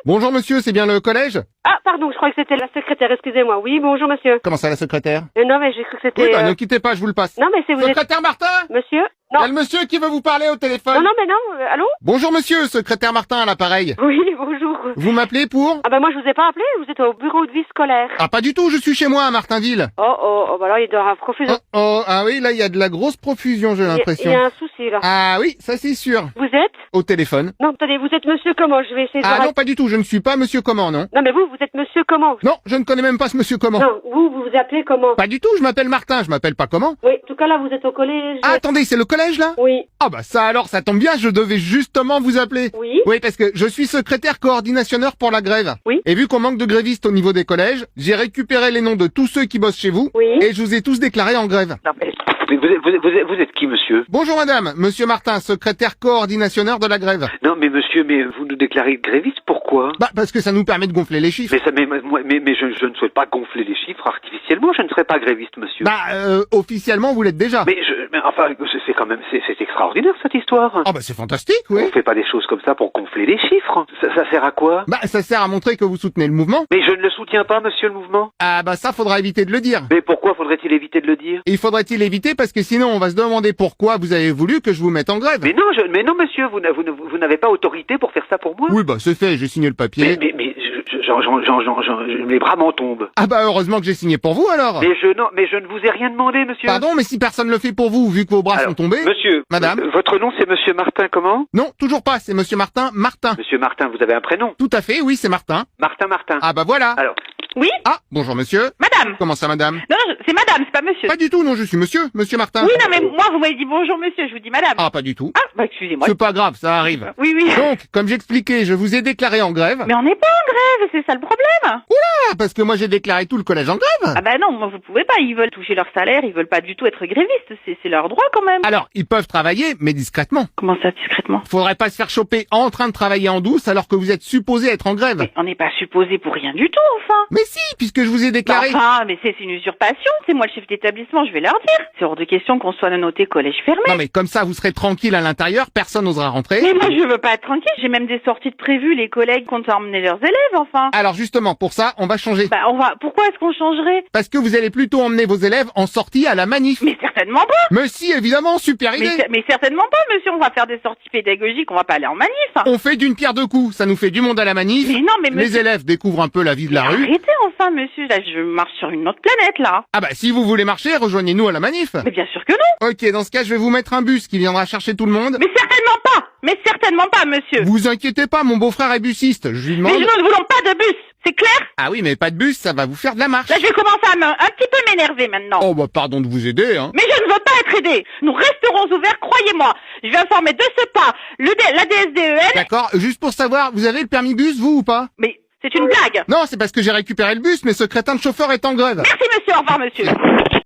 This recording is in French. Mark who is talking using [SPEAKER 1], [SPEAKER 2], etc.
[SPEAKER 1] Bonjour monsieur, c'est bien le collège?
[SPEAKER 2] Ah, pardon, je crois que c'était la secrétaire, excusez-moi. Oui, bonjour monsieur.
[SPEAKER 1] Comment ça, la secrétaire?
[SPEAKER 2] Non, mais j'ai cru que c'était...
[SPEAKER 1] Oui, bah ne quittez pas, je vous le passe.
[SPEAKER 2] Non, mais c'est vous êtes...
[SPEAKER 1] Secrétaire Martin?
[SPEAKER 2] Monsieur?
[SPEAKER 1] Il y
[SPEAKER 2] Non.
[SPEAKER 1] a le monsieur qui veut vous parler au téléphone.
[SPEAKER 2] Non, mais non, allô?
[SPEAKER 1] Bonjour monsieur, secrétaire Martin à l'appareil.
[SPEAKER 2] Oui, bonjour.
[SPEAKER 1] Vous m'appelez pour?
[SPEAKER 2] Ah bah moi je vous ai pas appelé, vous êtes au bureau de vie scolaire.
[SPEAKER 1] Ah pas du tout, je suis chez moi à Martinville.
[SPEAKER 2] Oh, bah là il doit y avoir confusion.
[SPEAKER 1] Ah oui, là il y a de la grosse profusion, j'ai
[SPEAKER 2] Il
[SPEAKER 1] l'impression.
[SPEAKER 2] y a un souci là.
[SPEAKER 1] Ah oui, ça c'est sûr.
[SPEAKER 2] Vous êtes?
[SPEAKER 1] Au téléphone.
[SPEAKER 2] Non, attendez, vous êtes monsieur comment? Je vais essayer de
[SPEAKER 1] Ah
[SPEAKER 2] voir...
[SPEAKER 1] non, pas du tout, je ne suis pas monsieur comment, non?
[SPEAKER 2] Non, mais vous êtes monsieur comment?
[SPEAKER 1] Non, je ne connais même pas ce monsieur comment.
[SPEAKER 2] Non, vous vous appelez comment?
[SPEAKER 1] Pas du tout, je m'appelle Martin, je m'appelle pas comment.
[SPEAKER 2] Oui, en tout cas là vous êtes au collège.
[SPEAKER 1] Ah attendez, c'est le collège là?
[SPEAKER 2] Oui.
[SPEAKER 1] Ah bah ça alors, ça tombe bien, je devais justement vous appeler.
[SPEAKER 2] Oui.
[SPEAKER 1] Oui, parce que je suis secrétaire coordinationneur pour la grève.
[SPEAKER 2] Oui.
[SPEAKER 1] Et vu qu'on manque de grévistes au niveau des collèges, j'ai récupéré les noms de tous ceux qui bossent chez vous.
[SPEAKER 2] Oui.
[SPEAKER 1] Et je vous ai tous déclarés en grève.
[SPEAKER 3] Non, mais vous êtes qui, monsieur?
[SPEAKER 1] Bonjour madame, monsieur Martin, secrétaire coordinationneur de la grève.
[SPEAKER 3] Non, mais monsieur, mais vous nous déclarez gréviste, pourquoi?
[SPEAKER 1] Bah parce que ça nous permet de gonfler les chiffres.
[SPEAKER 3] Mais je ne souhaite pas gonfler les chiffres artificiellement, je ne serai pas gréviste, monsieur.
[SPEAKER 1] Officiellement vous l'êtes déjà.
[SPEAKER 3] Mais enfin, c'est quand même, c'est extraordinaire, cette histoire.
[SPEAKER 1] Ah bah c'est fantastique, oui.
[SPEAKER 3] On fait pas des choses comme ça pour gonfler les chiffres. Ça sert à quoi?
[SPEAKER 1] Bah ça sert à montrer que vous soutenez le mouvement.
[SPEAKER 3] Mais je ne le soutiens pas, monsieur, le mouvement.
[SPEAKER 1] Ah bah ça faudra éviter de le dire.
[SPEAKER 3] Mais pourquoi faudrait-il éviter de le dire?
[SPEAKER 1] Et faudrait-il éviter parce que sinon on va se demander pourquoi vous avez voulu que je vous mette en grève.
[SPEAKER 3] Mais non, monsieur, vous n'avez pas autorité pour faire ça pour moi.
[SPEAKER 1] Oui bah c'est fait, j'ai signé le papier.
[SPEAKER 3] Mais les bras m'en tombent.
[SPEAKER 1] Ah bah heureusement que j'ai signé pour vous alors.
[SPEAKER 3] Mais je ne vous ai rien demandé, monsieur.
[SPEAKER 1] Pardon, mais si personne le fait pour vous, vu que vos bras sont tombés...
[SPEAKER 3] Monsieur,
[SPEAKER 1] Madame.
[SPEAKER 3] Votre nom c'est monsieur Martin comment?
[SPEAKER 1] Non, toujours pas, c'est monsieur Martin.
[SPEAKER 3] Monsieur Martin, vous avez un prénom?
[SPEAKER 1] Tout à fait, oui, c'est Martin.
[SPEAKER 3] Martin.
[SPEAKER 1] Ah bah voilà.
[SPEAKER 3] Alors,
[SPEAKER 4] Oui,
[SPEAKER 1] Ah, bonjour monsieur.
[SPEAKER 4] madame.
[SPEAKER 1] Comment ça madame?
[SPEAKER 4] Non, c'est madame, c'est pas monsieur.
[SPEAKER 1] Pas du tout, non, je suis monsieur Martin.
[SPEAKER 4] Oui, non, mais moi, vous m'avez dit bonjour monsieur, je vous dis madame.
[SPEAKER 1] Ah, pas du tout.
[SPEAKER 4] Ah, bah excusez-moi.
[SPEAKER 1] C'est pas grave, ça arrive.
[SPEAKER 4] Oui, oui.
[SPEAKER 1] Donc, comme j'expliquais, je vous ai déclaré en grève.
[SPEAKER 4] Mais on n'est pas en grève, c'est ça le problème.
[SPEAKER 1] Ah, parce que moi j'ai déclaré tout le collège en grève.
[SPEAKER 4] Ah bah non, moi vous pouvez pas, ils veulent toucher leur salaire, ils veulent pas du tout être grévistes, c'est leur droit quand même.
[SPEAKER 1] Alors, ils peuvent travailler, mais discrètement.
[SPEAKER 4] Comment ça, discrètement?
[SPEAKER 1] Faudrait pas se faire choper en train de travailler en douce alors que vous êtes supposé être en grève.
[SPEAKER 4] Mais on n'est pas supposé pour rien du tout, enfin.
[SPEAKER 1] Mais si, puisque je vous ai déclaré...
[SPEAKER 4] Enfin, mais c'est une usurpation, c'est moi le chef d'établissement, je vais leur dire. C'est hors de question qu'on soit noté collège fermé.
[SPEAKER 1] Non mais comme ça, vous serez tranquille à l'intérieur, personne n'osera rentrer.
[SPEAKER 4] Mais moi je veux pas être tranquille, j'ai même des sorties de prévues, les collègues comptent emmener leurs élèves, enfin.
[SPEAKER 1] Alors justement, pour ça, on va changer.
[SPEAKER 4] Bah pourquoi est-ce qu'on changerait?
[SPEAKER 1] Parce que vous allez plutôt emmener vos élèves en sortie à la manif.
[SPEAKER 4] Mais certainement pas.
[SPEAKER 1] Mais si, évidemment, super idée.
[SPEAKER 4] Mais certainement pas, monsieur, on va faire des sorties pédagogiques, on va pas aller en manif.
[SPEAKER 1] On fait d'une pierre deux coups, ça nous fait du monde à la manif.
[SPEAKER 4] Mais non, mais
[SPEAKER 1] Les
[SPEAKER 4] monsieur...
[SPEAKER 1] élèves découvrent un peu la vie de la rue.
[SPEAKER 4] Arrêtez enfin, monsieur, là, je marche sur une autre planète, là.
[SPEAKER 1] Ah bah si vous voulez marcher, rejoignez-nous à la manif.
[SPEAKER 4] Mais bien sûr que non.
[SPEAKER 1] Ok, dans ce cas, je vais vous mettre un bus qui viendra chercher tout le monde.
[SPEAKER 4] Mais certainement pas. Mais certainement pas, monsieur.
[SPEAKER 1] Vous inquiétez pas, mon beau-frère est busiste, je lui demande...
[SPEAKER 4] Mais nous ne voulons pas de bus, c'est clair?
[SPEAKER 1] Ah oui, mais pas de bus, ça va vous faire de la marche.
[SPEAKER 4] Là, je vais commencer à un petit peu m'énerver maintenant.
[SPEAKER 1] Oh bah pardon de vous aider, hein.
[SPEAKER 4] Mais je ne veux pas être aidé. Nous resterons ouverts, croyez-moi. Je vais informer de ce pas la DSDEN.
[SPEAKER 1] D'accord, juste pour savoir, vous avez le permis bus, vous ou pas?
[SPEAKER 4] Mais c'est une blague.
[SPEAKER 1] Non, c'est parce que j'ai récupéré le bus, mais ce crétin de chauffeur est en grève.
[SPEAKER 4] Merci, monsieur. Au revoir, monsieur.